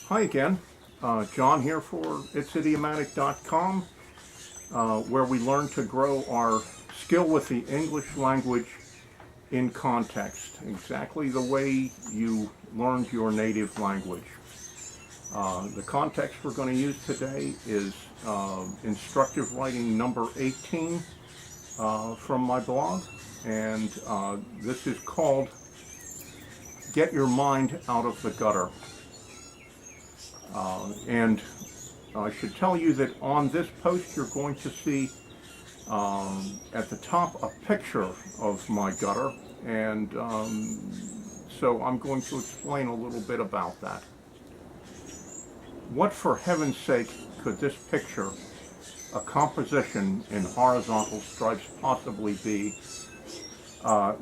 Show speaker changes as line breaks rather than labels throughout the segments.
Hi again, John here for itsidiomatic.com, where we learn to grow our skill with the English language in context, exactly the way you learned your native language. The context we're going to use today is instructive writing number 18 from my blog, and this is called Get Your Mind Out of the Gutter. And I should tell you that on this post you're going to see at the top a picture of my gutter, and so I'm going to explain a little bit about that. What, for heaven's sake, could this picture, a composition in horizontal stripes, possibly be?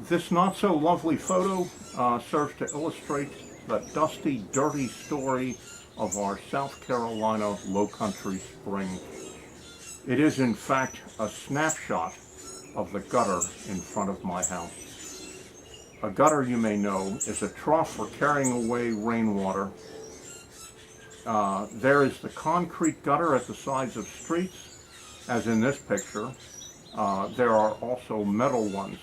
This not so lovely photo serves to illustrate the dusty, dirty story of our South Carolina low-country spring. It is in fact a snapshot of the gutter in front of my house. A gutter, you may know, is a trough for carrying away rainwater. There is the concrete gutter at the sides of streets, as in this picture. There are also metal ones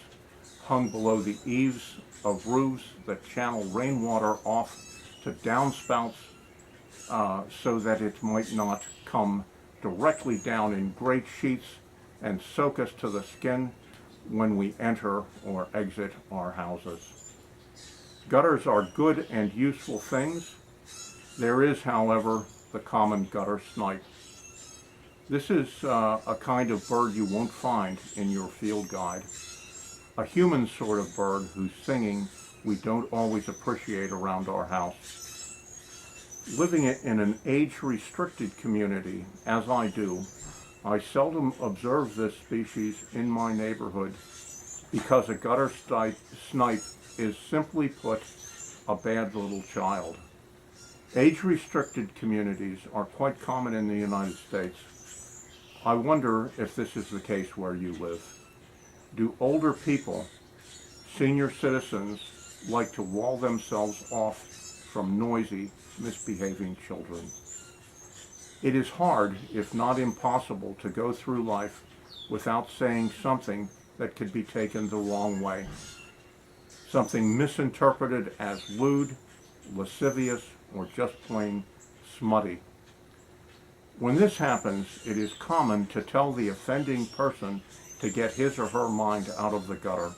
hung below the eaves of roofs that channel rainwater off to downspouts so that it might not come directly down in great sheets and soak us to the skin when we enter or exit our houses. Gutters are good and useful things. There is, however, the common gutter snipe. This is a kind of bird you won't find in your field guide. A human sort of bird whose singing we don't always appreciate around our house. Living in an age-restricted community, as I do, I seldom observe this species in my neighborhood because a gutter snipe is, simply put, a bad little child. Age-restricted communities are quite common in the United States. I wonder if this is the case where you live. Do older people, senior citizens, like to wall themselves off from noisy, misbehaving children? It is hard, if not impossible, to go through life without saying something that could be taken the wrong way. Something misinterpreted as lewd, lascivious, or just plain smutty. When this happens, it is common to tell the offending person to get his or her mind out of the gutter.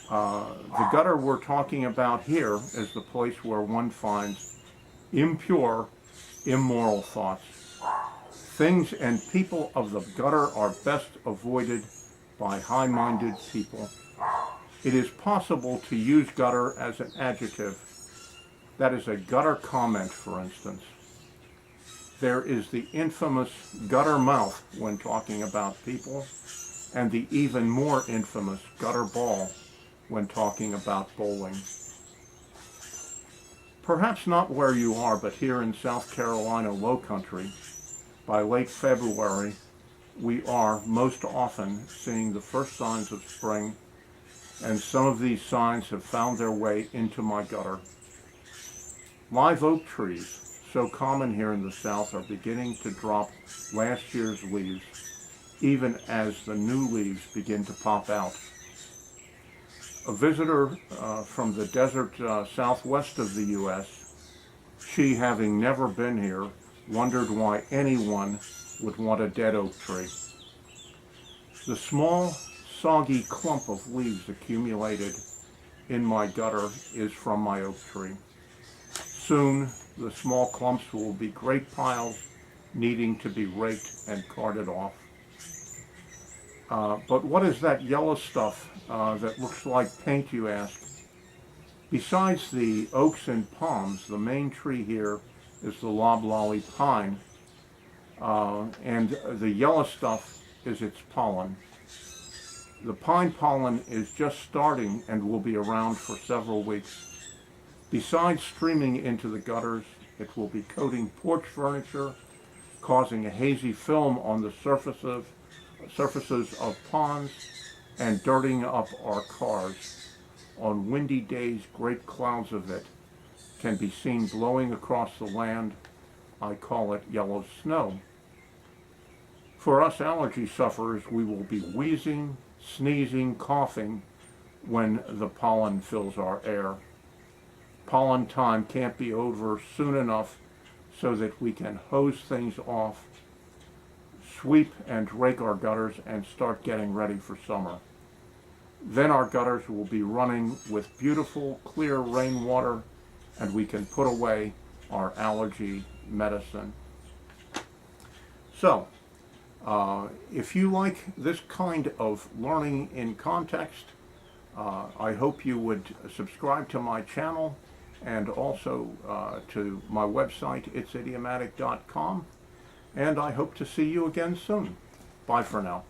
The gutter we're talking about here is the place where one finds impure, immoral thoughts. Things and people of the gutter are best avoided by high-minded people. It is possible to use gutter as an adjective. That is a gutter comment, for instance. There is the infamous gutter mouth when talking about people, and the even more infamous gutter ball when talking about bowling. Perhaps not where you are, but here in South Carolina low country, by late February, we are most often seeing the first signs of spring, and some of these signs have found their way into my gutter. Live oak trees, so common here in the South, are beginning to drop last year's leaves, even as the new leaves begin to pop out. A visitor from the desert southwest of the U.S., she, having never been here, wondered why anyone would want a dead oak tree. The small, soggy clump of leaves accumulated in my gutter is from my oak tree. Soon, the small clumps will be great piles needing to be raked and carted off. But what is that yellow stuff that looks like paint, you ask? Besides the oaks and palms, the main tree here is the loblolly pine, and the yellow stuff is its pollen. The pine pollen is just starting and will be around for several weeks. Besides streaming into the gutters, it will be coating porch furniture, causing a hazy film on the surfaces of ponds, and dirtying up our cars. On windy days, great clouds of it can be seen blowing across the land. I call it yellow snow. For us allergy sufferers, we will be wheezing, sneezing, coughing when the pollen fills our air. Pollen time can't be over soon enough so that we can hose things off, sweep and rake our gutters, and start getting ready for summer. Then our gutters will be running with beautiful, clear rainwater, and we can put away our allergy medicine. So, if you like this kind of learning in context, I hope you would subscribe to my channel and also to my website, itsidiomatic.com. And I hope to see you again soon. Bye for now.